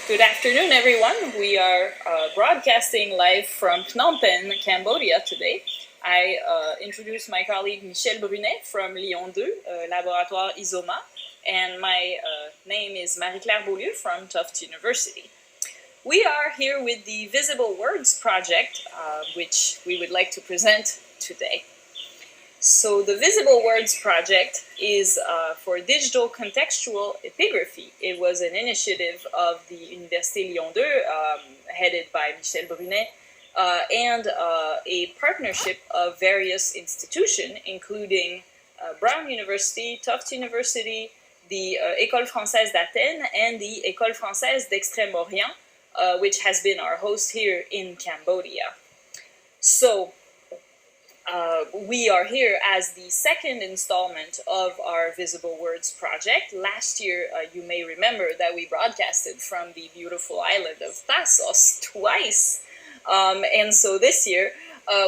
Good afternoon, everyone. We are broadcasting live from Phnom Penh, Cambodia today. I introduce my colleague Michel Brunet from Lyon 2, Laboratoire Isoma, and my name is Marie-Claire Beaulieu from Tufts University. We are here with the Visible Words project, which we would like to present today. So the Visible Words project is for digital contextual epigraphy. It was an initiative of the Université Lyon 2, headed by Michel Brunet, and a partnership of various institutions, including Brown University, Tufts University, the École Française d'Athènes, and the École Française d'Extrême-Orient, which has been our host here in Cambodia. So, we are here as the second installment of our Visible Words project. Last year, you may remember that we broadcasted from the beautiful island of Passos twice. And so this year,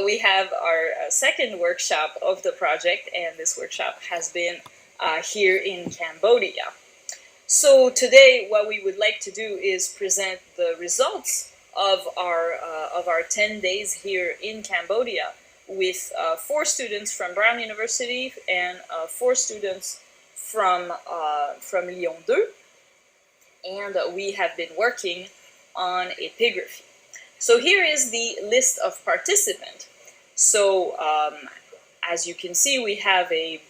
we have our second workshop of the project, and this workshop has been here in Cambodia. So today, what we would like to do is present the results of our 10 days here in Cambodia, with 4 students from Brown University and 4 students from Lyon 2, and we have been working on epigraphy. So here is the list of participants. So as you can see, we have a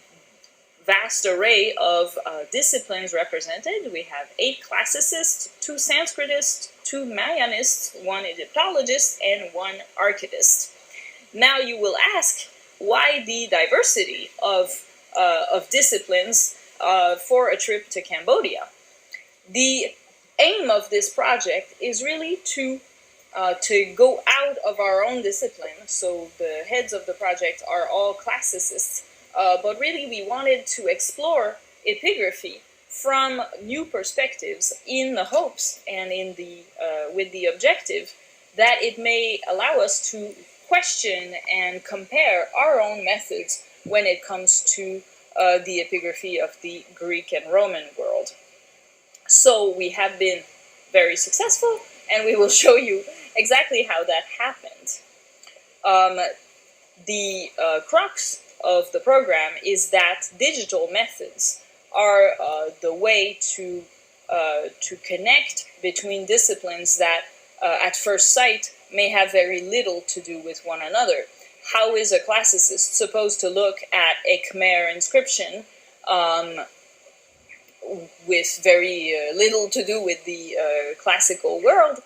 vast array of disciplines represented. We have 8 classicists, 2 Sanskritists, 2 Mayanists, 1 Egyptologist, and 1 Archivist. Now you will ask, why the diversity of disciplines for a trip to Cambodia? The aim of this project is really to go out of our own discipline. So the heads of the project are all classicists, but really we wanted to explore epigraphy from new perspectives, in the hopes and in the with the objective that it may allow us to question and compare our own methods when it comes to the epigraphy of the Greek and Roman world. So we have been very successful, and we will show you exactly how that happened. The crux of the program is that digital methods are the way to connect between disciplines that at first sight may have very little to do with one another. How is a classicist supposed to look at a Khmer inscription with very little to do with the classical world?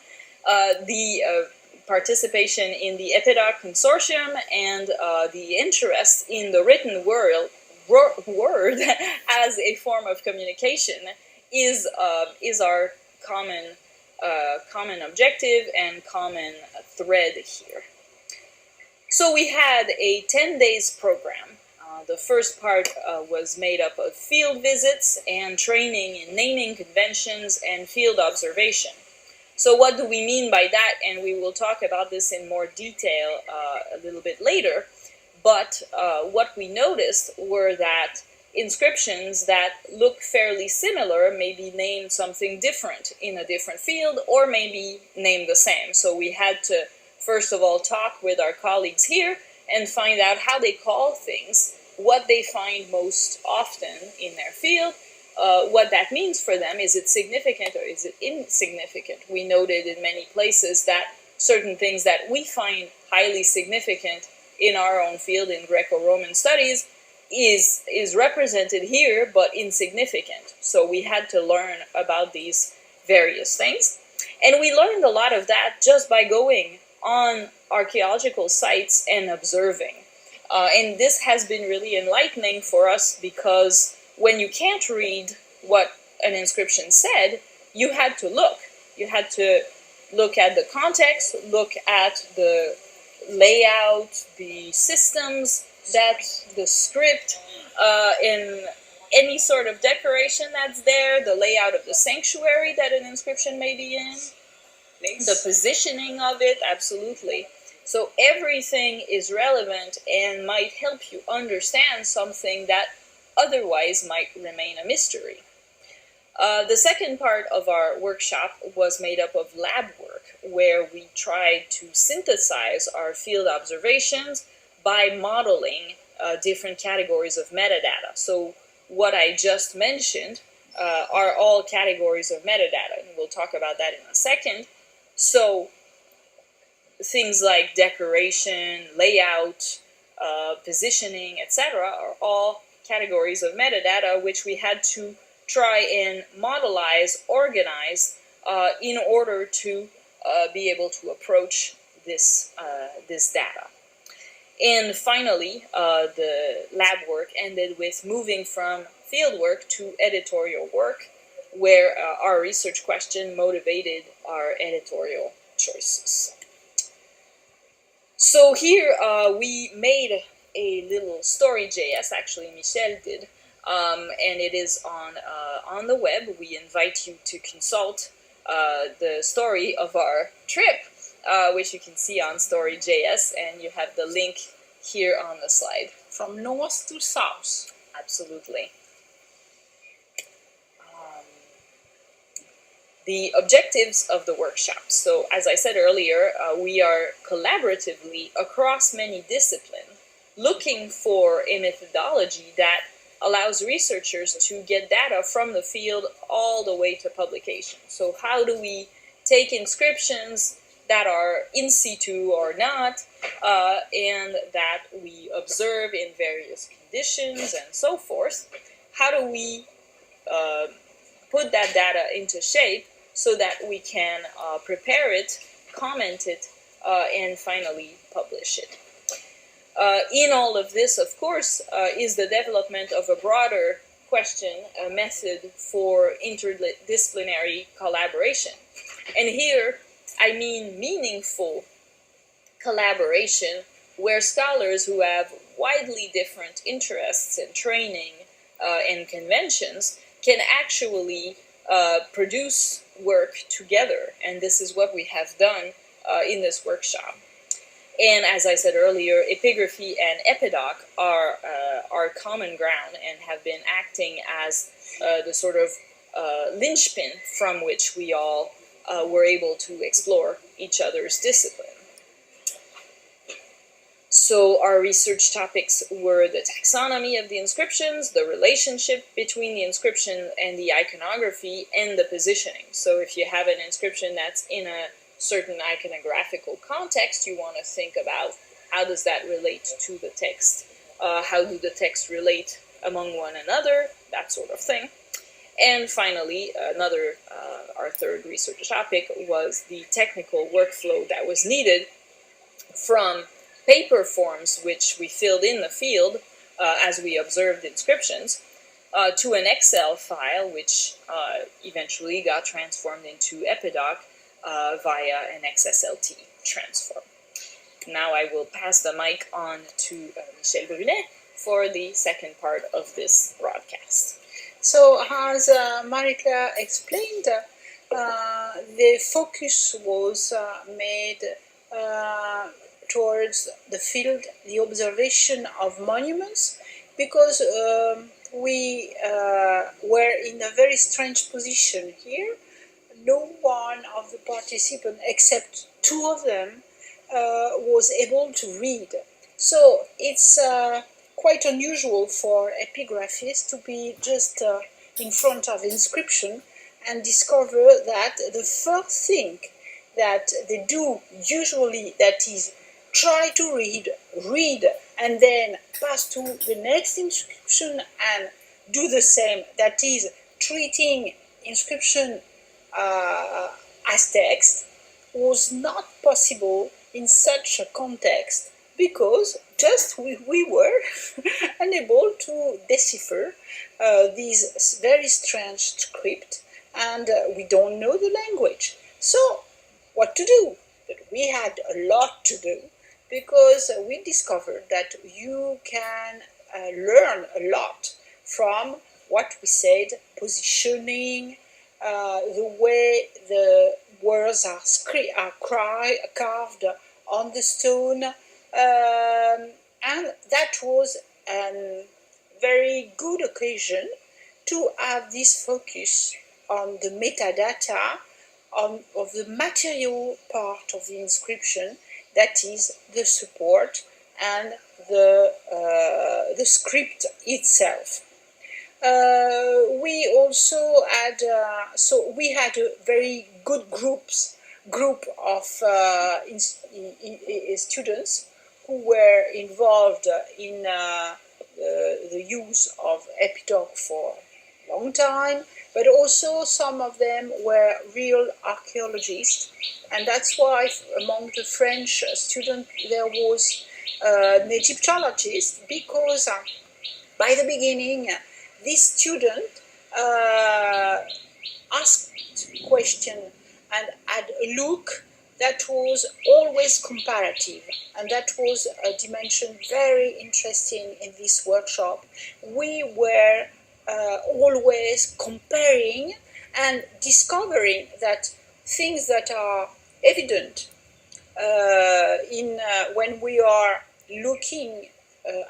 The participation in the EPIDA Consortium and the interest in the written word as a form of communication is our common objective and common thread here. So we had a 10 days program. The first part was made up of field visits and training in naming conventions and field observation. So what do we mean by that? And we will talk about this in more detail a little bit later. But what we noticed were that inscriptions that look fairly similar may be named something different in a different field, or maybe named the same. So we had to, first of all, talk with our colleagues here and find out how they call things, what they find most often in their field, what that means for them. Is it significant or is it insignificant? We noted in many places that certain things that we find highly significant in our own field, in Greco-Roman studies, is represented here but insignificant. So we had to learn about these various things. And we learned a lot of that just by going on archaeological sites and observing. And this has been really enlightening for us, because when you can't read what an inscription said, you had to look. You had to look at the context, look at the layout, the systems, that the script, in any sort of decoration that's there, the layout of the sanctuary that an inscription may be in, the positioning of it, absolutely. So everything is relevant and might help you understand something that otherwise might remain a mystery. The second part of our workshop was made up of lab work, where we tried to synthesize our field observations by modeling different categories of metadata. So what I just mentioned are all categories of metadata, and we'll talk about that in a second. So things like decoration, layout, positioning, etc. are all categories of metadata which we had to try and modelize, organize in order to be able to approach this data. And finally, the lab work ended with moving from field work to editorial work, where our research question motivated our editorial choices. So here we made a little story.js, actually Michel did, and it is on the web. We invite you to consult the story of our trip, which you can see on story.js, and you have the link here on the slide. From north to south. Absolutely. The objectives of the workshop. So, as I said earlier, we are collaboratively across many disciplines looking for a methodology that allows researchers to get data from the field all the way to publication. So how do we take inscriptions that are in situ or not, and that we observe in various conditions and so forth? How do we put that data into shape so that we can prepare it, comment it, and finally publish it? In all of this, of course, is the development of a broader question, a method for interdisciplinary collaboration. And here, I mean meaningful collaboration where scholars who have widely different interests and training and conventions can actually produce work together, and this is what we have done in this workshop. And as I said earlier, epigraphy and epidoc are common ground and have been acting as the sort of linchpin from which we all were able to explore each other's discipline. So our research topics were the taxonomy of the inscriptions, the relationship between the inscription and the iconography, and the positioning. So if you have an inscription that's in a certain iconographical context, you want to think about how does that relate to the text, how do the texts relate among one another, that sort of thing. And finally, our third research topic was the technical workflow that was needed from paper forms which we filled in the field as we observed inscriptions to an Excel file which eventually got transformed into epidoc via an XSLT transform. Now I will pass the mic on to Michel Brunet for the second part of this broadcast. So, as Marie-Claire explained, the focus was made towards the field, the observation of monuments, because we were in a very strange position here. No one of the participants, except two of them, was able to read. So it's quite unusual for epigraphists to be just in front of inscription and discover that the first thing that they do usually, that is try to read, and then pass to the next inscription and do the same, that is treating inscription as text, was not possible in such a context because just we were unable to decipher this very strange script, and we don't know the language. So what to do? But we had a lot to do, because we discovered that you can learn a lot from what we said, positioning, the way the words are carved on the stone, and that was a very good occasion to have this focus on the metadata of the material part of the inscription, that is the support and the script itself. We also had we had a very good group of students who were involved in the use of Epitalk for a long time, but also some of them were real archaeologists, and that's why among the French students there was an Egyptologist, because by the beginning this student asked question and had a look that was always comparative, and that was a dimension very interesting in this workshop. We were always comparing and discovering that things that are evident when we are looking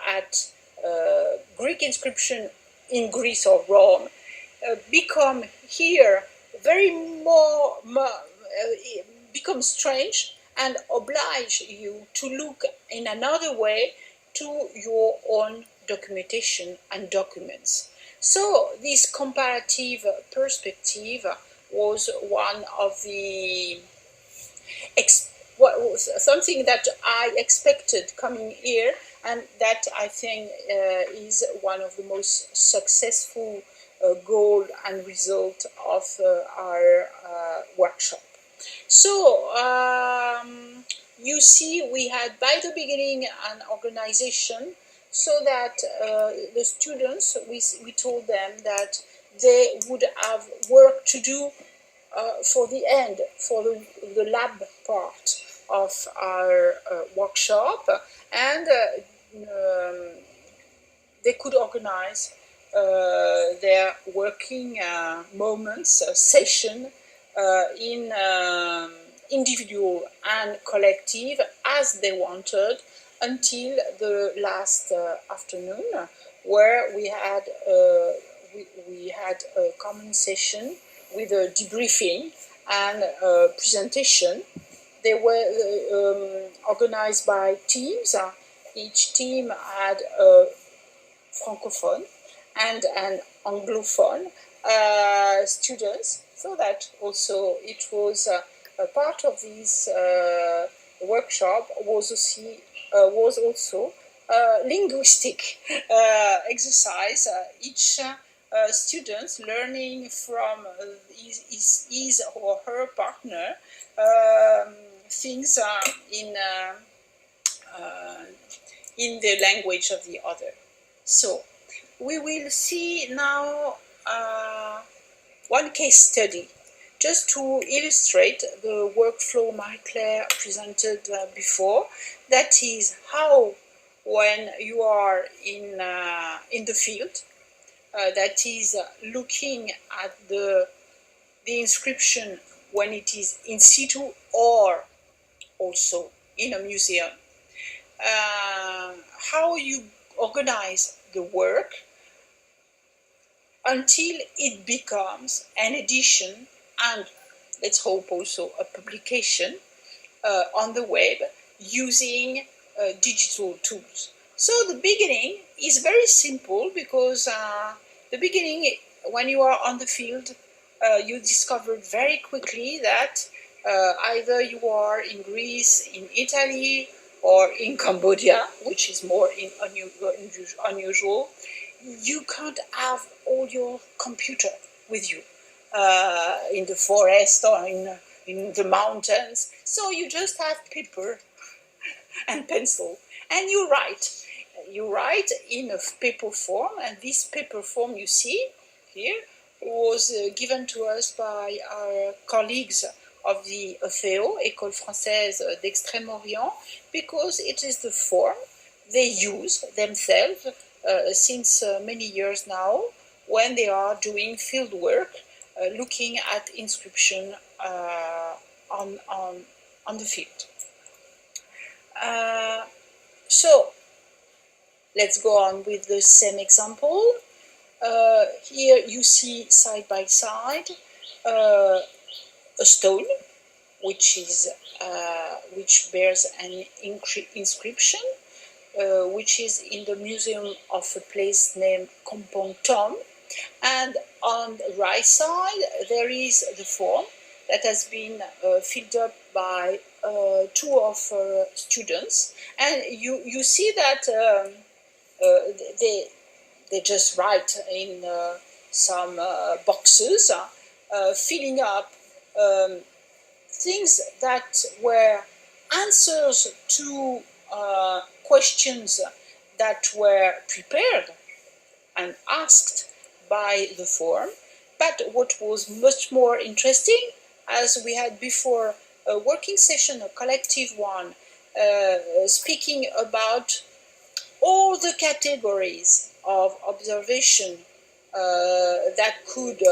at Greek inscription in Greece or Rome become here very become strange and oblige you to look in another way to your own documentation and documents. So this comparative perspective was one of the something that I expected coming here, and that I think is one of the most successful goal and result of our workshop. So you see, we had by the beginning an organization, so that the students, we told them that they would have work to do for the end, for the lab part of our workshop, and they could organize their working moments, session in individual and collective as they wanted, until the last afternoon, where we had a common session with a debriefing and a presentation. They were organized by teams. Each team had a francophone and an anglophone students, so that also it was a part of this workshop was also linguistic exercise. Each student learning from his or her partner things in the language of the other. So we will see now one case study, just to illustrate the workflow Marie-Claire presented before. That is how, when you are in the field, that is looking at the inscription when it is in situ or also in a museum, how you organize the work until it becomes an edition and, let's hope, also a publication on the web using digital tools. So the beginning is very simple, because the beginning, when you are on the field, you discover very quickly that either you are in Greece, in Italy, or in Cambodia, which is more unusual. You can't have all your computer with you in the forest or in the mountains. So you just have paper and pencil, and you write. You write in a paper form, and this paper form you see here was given to us by our colleagues of the EFEO, École Française d'Extrême-Orient, because it is the form they use themselves since many years now, when they are doing field work, looking at inscription on the field. So let's go on with the same example. Here you see side by side a stone which bears an inscription, which is in the museum of a place named Consortium. And on the right side, there is the form that has been filled up by two of students. And you see that they just write in some boxes, filling up things that were answers to questions that were prepared and asked by the form. But what was much more interesting, as we had before a working session, a collective one, speaking about all the categories of observation that could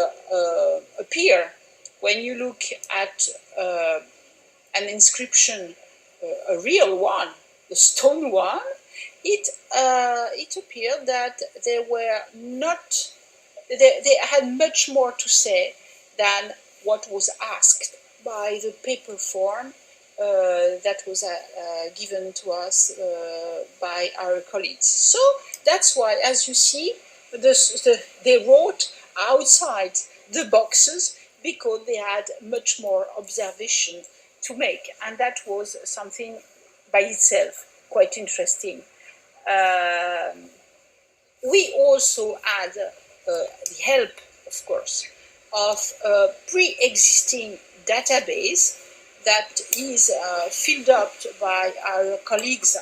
appear when you look at an inscription, a real one, the stone one. It appeared that they had much more to say than what was asked by the paper form that was given to us by our colleagues. So that's why, as you see, they wrote outside the boxes because they had much more observation to make, and that was something by itself quite interesting. We also had the help, of course, of a pre-existing database that is filled up by our colleagues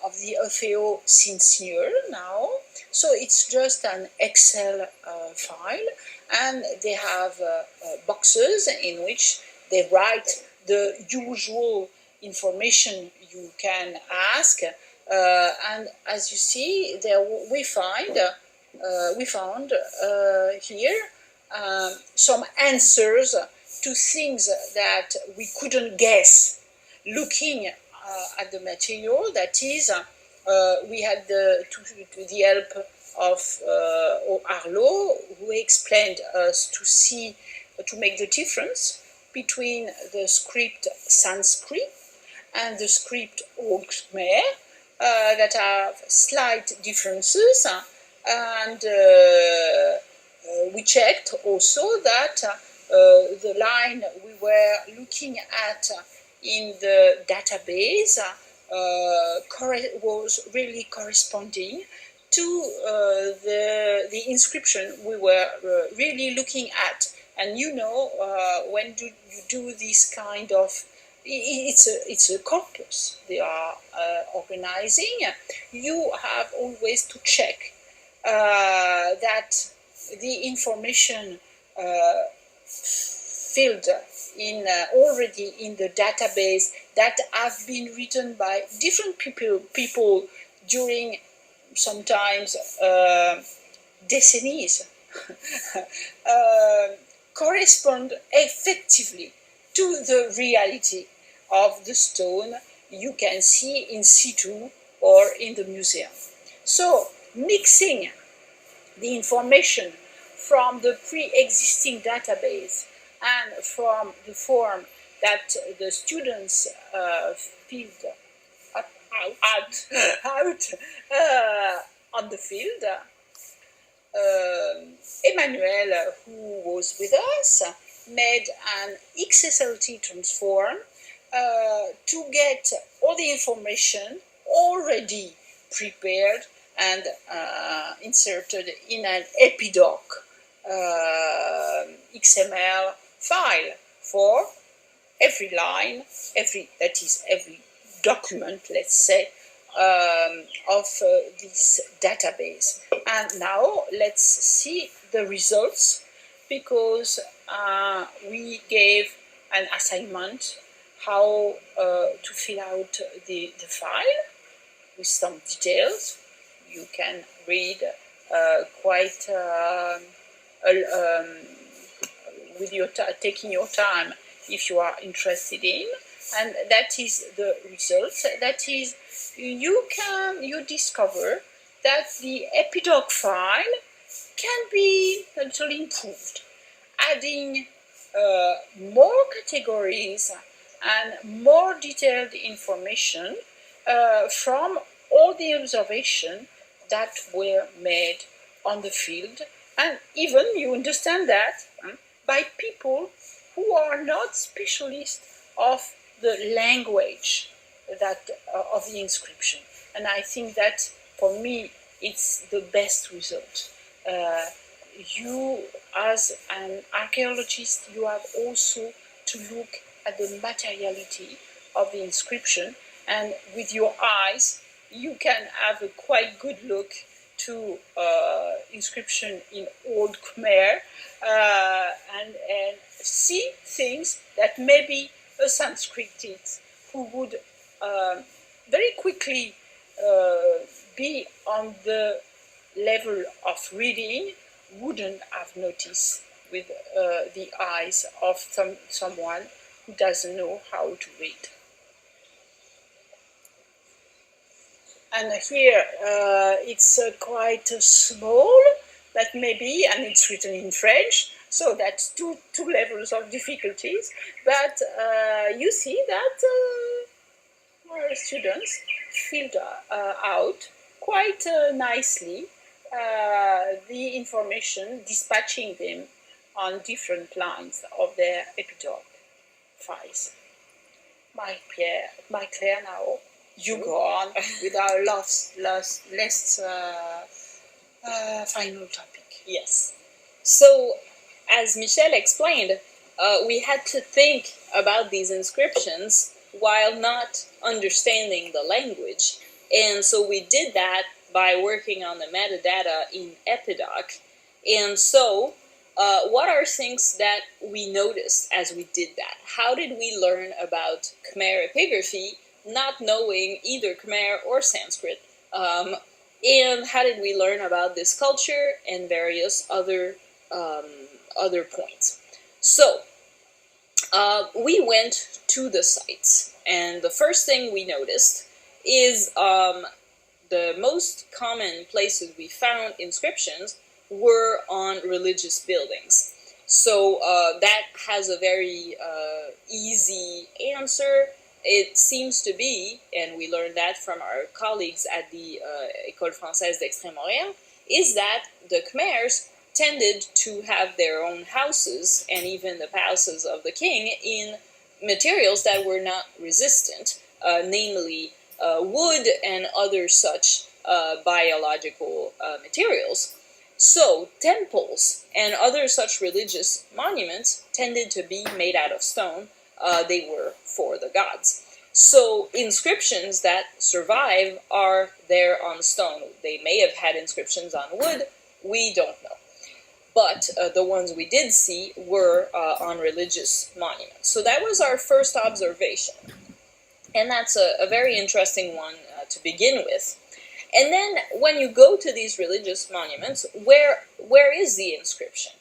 of the FAO since year now. So it's just an Excel file, and they have boxes in which they write the usual information you can ask. And as you see, there we found here some answers to things that we couldn't guess looking at the material. That is, we had the help of Arlo, who explained us to make the difference between the script Sanskrit and the script Old Khmer, that have slight differences, and we checked also that the line we were looking at in the database was really corresponding to the inscription we were really looking at. And when you do this kind of, it's a corpus they are organizing, you have always to check that the information filled in already in the database that have been written by different people during sometimes decennies correspond effectively to the reality of the stone you can see in situ or in the museum. So mixing the information from the pre-existing database and from the form that the students filled out on the field, Emmanuel, who was with us, made an XSLT transform to get all the information already prepared and inserted in an epidoc XML file for every line, every document, let's say, of this database. And now let's see the results, because we gave an assignment how to fill out the file with some details. You can read quite with taking your time if you are interested in, and that is the result. That is, you discover that the epidoc file can be a little improved, adding more categories and more detailed information from all the observations that were made on the field, and even you understand that by people who are not specialists of the language that of the inscription. And I think that for me it's the best result. You as an archaeologist, you have also to look at the materiality of the inscription, and with your eyes you can have a quite good look to inscription in Old Khmer and see things that maybe a Sanskritist who would very quickly be on the level of reading wouldn't have noticed with the eyes of someone who doesn't know how to read. And here it's quite small, that maybe, and it's written in French, so that's two levels of difficulties. But you see that our students filled out quite nicely the information, dispatching them on different lines of their epitaph files. Claire, now you go on with our last final topic. Yes. So, as Michel explained, we had to think about these inscriptions while not understanding the language. And so we did that by working on the metadata in Epidoc. And so, what are things that we noticed as we did that? How did we learn about Khmer epigraphy, not knowing either Khmer or Sanskrit? And how did we learn about this culture and various other points? So, we went to the sites, and the first thing we noticed is the most common places we found inscriptions were on religious buildings. So that has a very easy answer. It seems to be, and we learned that from our colleagues at the École Française d'Extrême-Orient, is that the Khmers tended to have their own houses, and even the palaces of the king, in materials that were not resistant, namely wood and other such biological materials. So temples and other such religious monuments tended to be made out of stone. They were for the gods. So inscriptions that survive are there on stone. They may have had inscriptions on wood, we don't know. But the ones we did see were on religious monuments. So that was our first observation. And that's a very interesting one to begin with. And then when you go to these religious monuments, where is the inscription?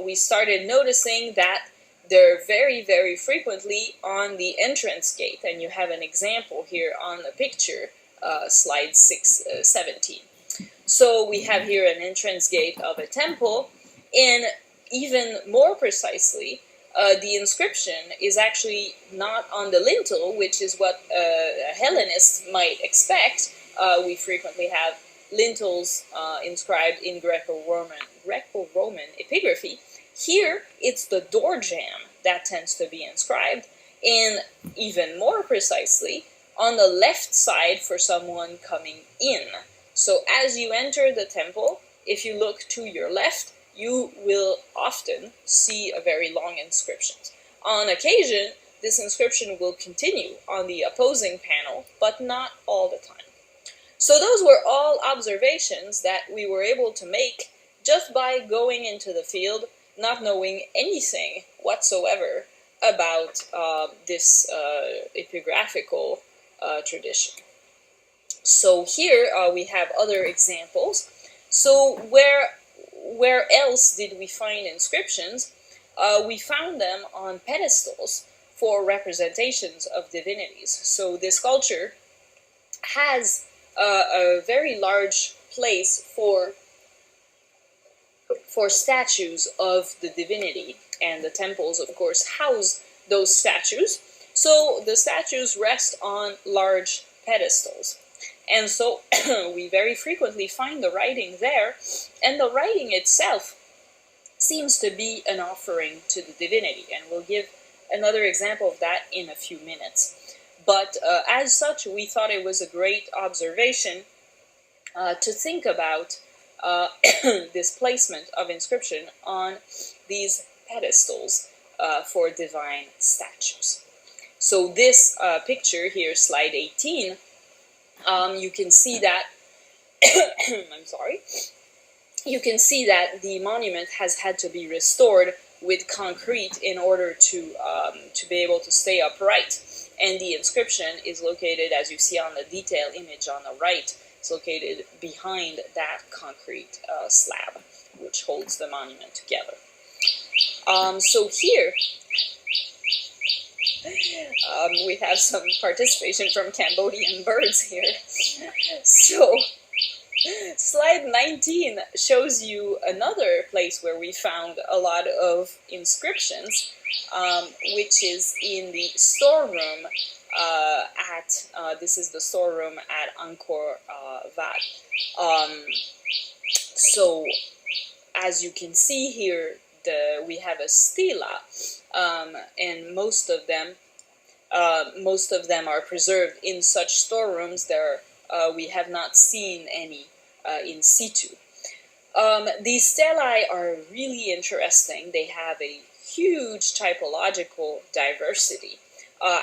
We started noticing that they're very, very frequently on the entrance gate. And you have an example here on the picture, slide 17. So we have here an entrance gate of a temple, and even more precisely, the inscription is actually not on the lintel, which is what a Hellenist might expect. We frequently have lintels inscribed in Greco-Roman epigraphy. Here, it's the door jamb that tends to be inscribed, and even more precisely, on the left side for someone coming in. So as you enter the temple, if you look to your left, you will often see a very long inscription. On occasion, this inscription will continue on the opposing panel, but not all the time. So those were all observations that we were able to make just by going into the field, not knowing anything whatsoever about this epigraphical tradition. So here we have other examples. So where else did we find inscriptions? We found them on pedestals for representations of divinities. So this culture has a very large place for for statues of the divinity, and the temples, of course, house those statues. So the statues rest on large pedestals. And so we very frequently find the writing there, and the writing itself seems to be an offering to the divinity. And we'll give another example of that in a few minutes. But as such, we thought it was a great observation to think about this placement of inscription on these pedestals for divine statues. So this picture here, slide 18, you can see that, I'm sorry, you can see that the monument has had to be restored with concrete in order to be able to stay upright. And the inscription is located, as you see on the detail image on the right, it's located behind that concrete slab, which holds the monument together. So here, we have some participation from Cambodian birds here. So, slide 19 shows you another place where we found a lot of inscriptions, which is in the storeroom this is the storeroom at Angkor Wat. So, as you can see here, we have a stela, and most of them are preserved in such storerooms. We have not seen any in situ. These stelae are really interesting. They have a huge typological diversity.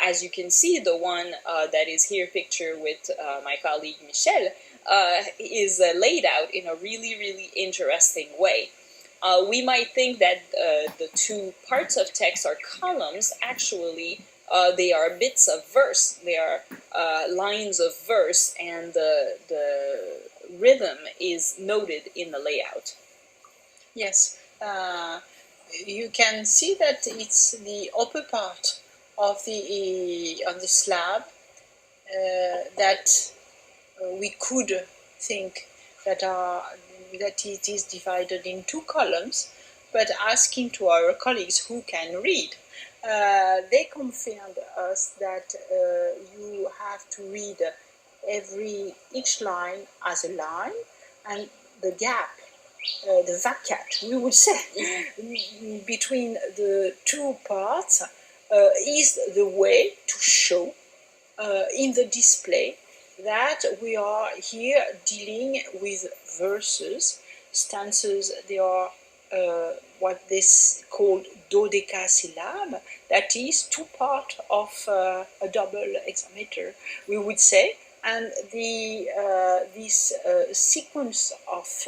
As you can see, the one that is here pictured with my colleague Michel is laid out in a really, really interesting way. We might think that the two parts of text are columns. Actually, they are bits of verse. They are lines of verse, and the rhythm is noted in the layout. Yes, you can see that it's the upper part of the slab that we could think that it is divided in two columns, but asking to our colleagues who can read, they confirmed us that you have to read each line as a line, and the gap, the vacat, we would say, between the two parts is the way to show in the display that we are here dealing with verses, stanzas. They are what this called dodecasyllab, that is two part of a double hexameter, we would say, and this sequence of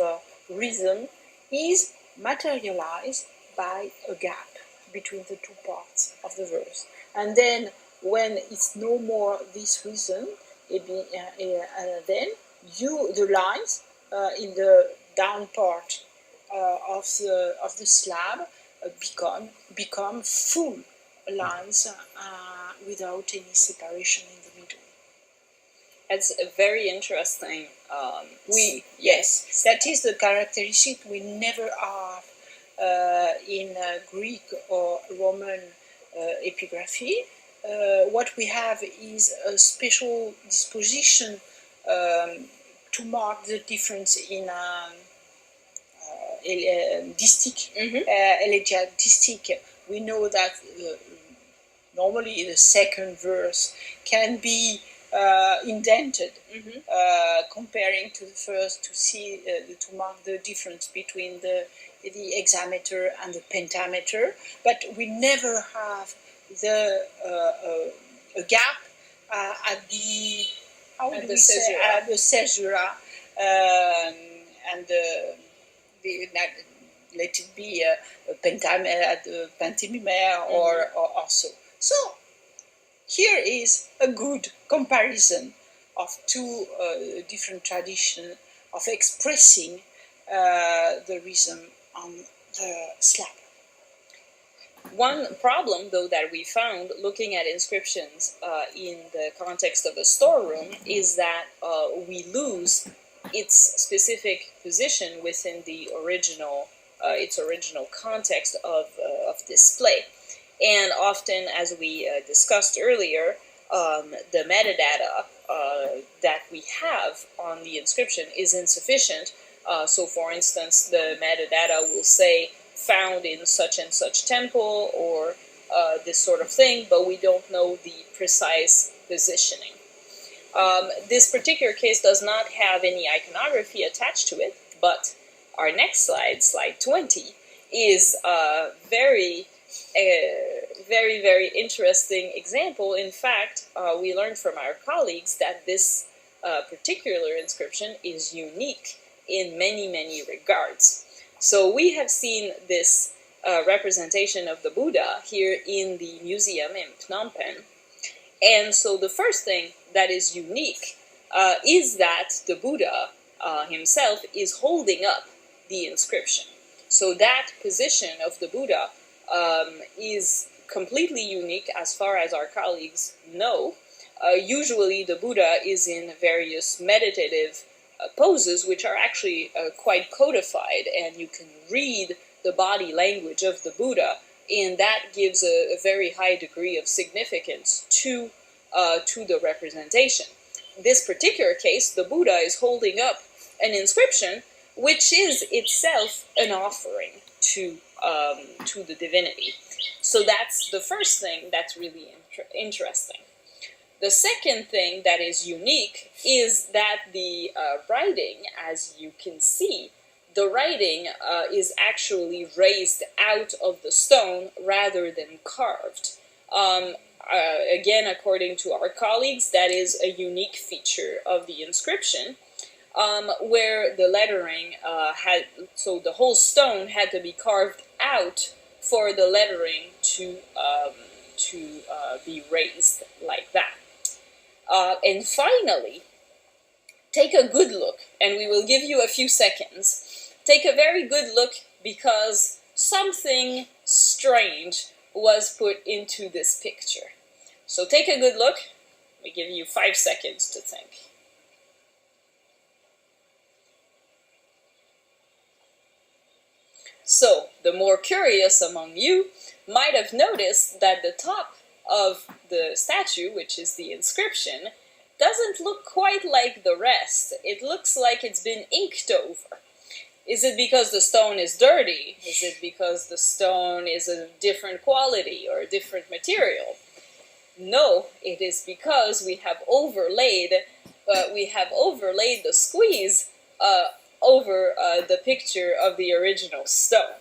rhythm is materialized by a gap between the two parts of the verse. And then when it's no more this rhythm, then the lines in the down part of the slab become full lines without any separation in the middle. That's a very interesting. Yes, that is the characteristic we never have in Greek or Roman epigraphy. What we have is a special disposition to mark the difference in distic, elegiac distic. We know that normally the second verse can be indented, comparing to the first, to see to mark the difference between the hexameter and the pentameter, but we never have a gap at the caesura, and let it be a pentameter or also. So here is a good comparison of two different traditions of expressing the rhythm on the slab. One problem, though, that we found looking at inscriptions in the context of a storeroom is that we lose its specific position within the original its original context of display. And often, as we discussed earlier, the metadata that we have on the inscription is insufficient. So, for instance, the metadata will say found in such and such temple or this sort of thing, but we don't know the precise positioning. This particular case does not have any iconography attached to it, but our next slide, slide 20, is a very, very interesting example. In fact, we learned from our colleagues that this particular inscription is unique in many regards. So we have seen this representation of the Buddha here in the museum in Phnom Penh. And so the first thing that is unique is that the Buddha himself is holding up the inscription. So that position of the Buddha is completely unique as far as our colleagues know. Usually the Buddha is in various meditative poses, which are actually quite codified, and you can read the body language of the Buddha, and that gives a very high degree of significance to the representation. This particular case, the Buddha is holding up an inscription which is itself an offering to the divinity. So that's the first thing that's really interesting. The second thing that is unique is that the writing, as you can see, the writing is actually raised out of the stone rather than carved. Again, according to our colleagues, that is a unique feature of the inscription, where the lettering so the whole stone had to be carved out for the lettering to be raised like that. And finally, take a good look, and we will give you a few seconds. Take a very good look, because something strange was put into this picture. So take a good look. We give you 5 seconds to think. So, the more curious among you might have noticed that the top of the statue, which is the inscription, doesn't look quite like the rest. It looks like it's been inked over. Is it because the stone is dirty? Is it because the stone is a different quality or a different material? No, it is because we have overlaid the squeeze over the picture of the original stone.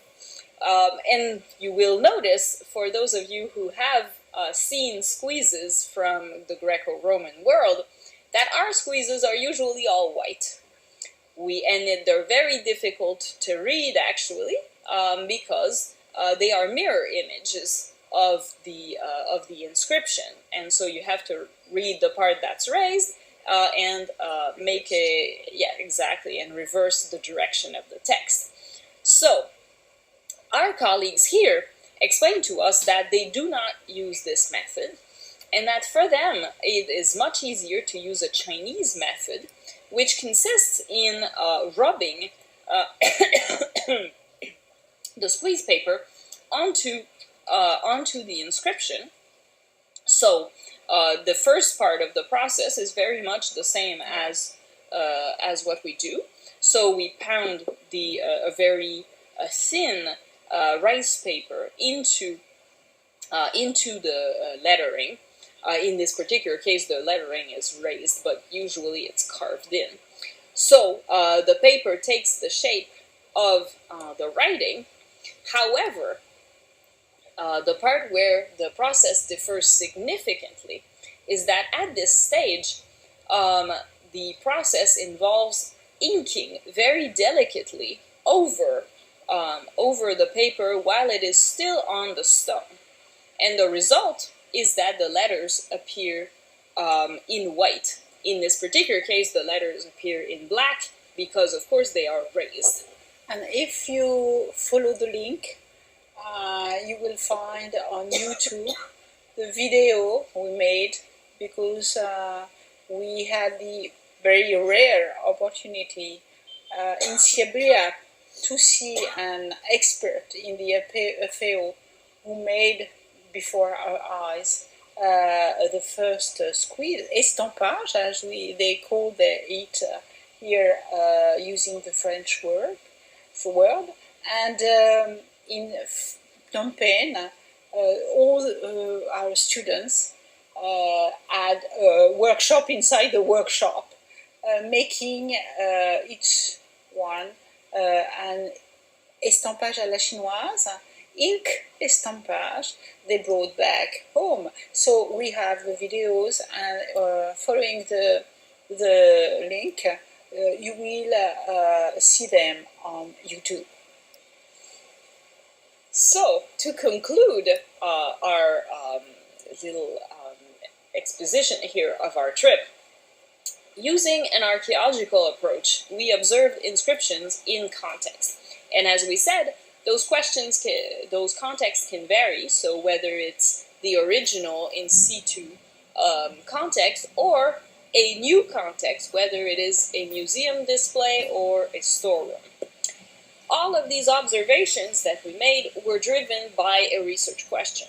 And you will notice, for those of you who have seen squeezes from the Greco-Roman world, that our squeezes are usually all white. And they're very difficult to read, actually, because they are mirror images of the inscription, and so you have to read the part that's raised and make and reverse the direction of the text. So our colleagues here explain to us that they do not use this method, and that for them it is much easier to use a Chinese method, which consists in rubbing the squeeze paper onto the inscription. So the first part of the process is very much the same as what we do. So we pound a very thin rice paper into the lettering. In this particular case, the lettering is raised, but usually it's carved in. So the paper takes the shape of the writing. However, the part where the process differs significantly is that at this stage, the process involves inking very delicately over the paper while it is still on the stone. And the result is that the letters appear in white. In this particular case, the letters appear in black because, of course, they are raised. And if you follow the link, you will find on YouTube the video we made, because we had the very rare opportunity in Siem Reap to see an expert in the FAO who made before our eyes the first squid, estampage, as they call it here using the French word. And in Phnom Penh, all our students had a workshop inside the workshop, making each one an estampage à la chinoise, ink estampage they brought back home. So we have the videos, and following the link, you will see them on YouTube. So, to conclude our little exposition here of our trip, using an archaeological approach, we observed inscriptions in context. And as we said, those contexts can vary, so whether it's the original in situ context or a new context, whether it is a museum display or a storeroom. All of these observations that we made were driven by a research question.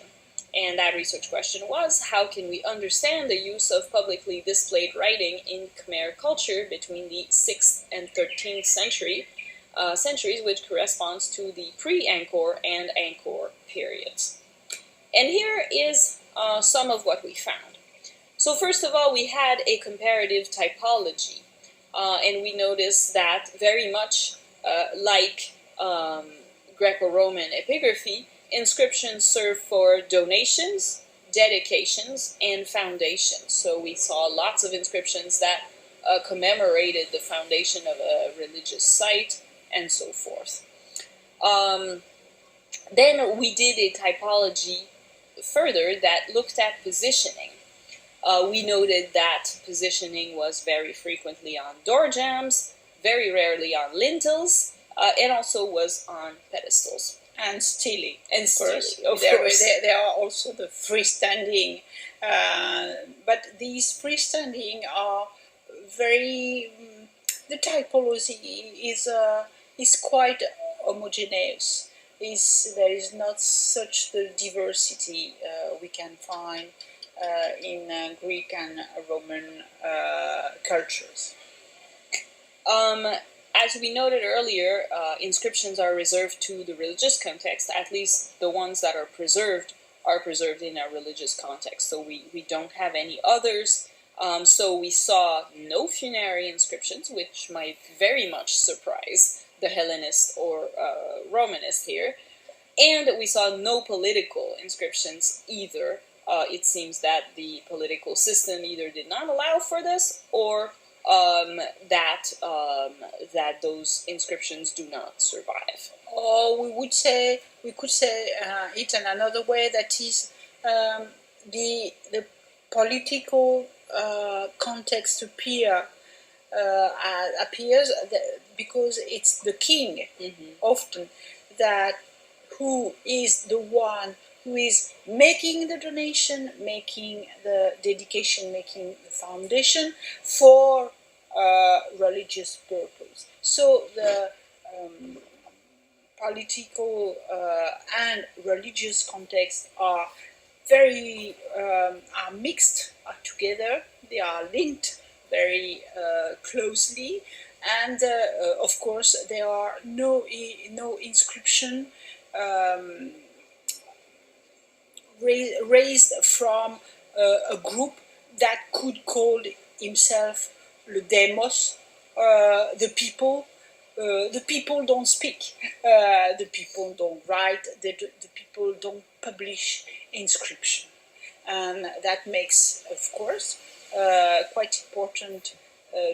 And that research question was, how can we understand the use of publicly displayed writing in Khmer culture between the 6th and 13th centuries, which corresponds to the pre-Angkor and Angkor periods. And here is some of what we found. So first of all, we had a comparative typology, and we noticed that very much like Greco-Roman epigraphy, inscriptions serve for donations, dedications, and foundations. So we saw lots of inscriptions that commemorated the foundation of a religious site, and so forth. Then we did a typology further that looked at positioning. We noted that positioning was very frequently on door jambs, very rarely on lintels, and also was on pedestals. And stele. And stele, of there, course. There are also the freestanding, but these freestanding are very. The typology is quite homogeneous. There is not such the diversity we can find in Greek and Roman cultures. As we noted earlier, inscriptions are reserved to the religious context. At least the ones that are preserved in a religious context. So we don't have any others. So we saw no funerary inscriptions, which might very much surprise the Hellenist or Romanist here. And we saw no political inscriptions either. It seems that the political system either did not allow for this, or that those inscriptions do not survive. Or we could say it in another way, that is the political context appears because it's the king often who is the one who is making the donation, making the dedication, making the foundation for religious purpose. So the political and religious contexts are very are mixed together. They are linked very closely, and of course there are no inscription raised from a group that could call himself le demos, the people. The people don't speak, the people don't write, the people don't publish inscription. And that makes, of course, quite important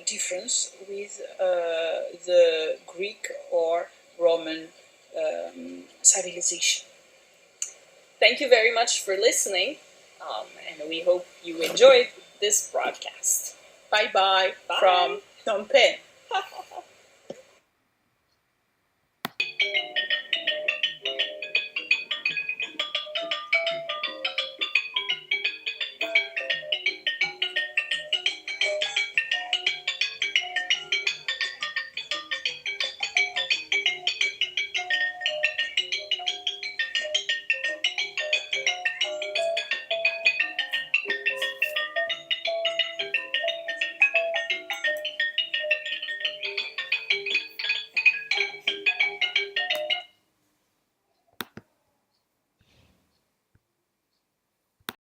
difference with the Greek or Roman civilization. Thank you very much for listening, and we hope you enjoyed this broadcast. Bye-bye Bye. From Phnom Penh.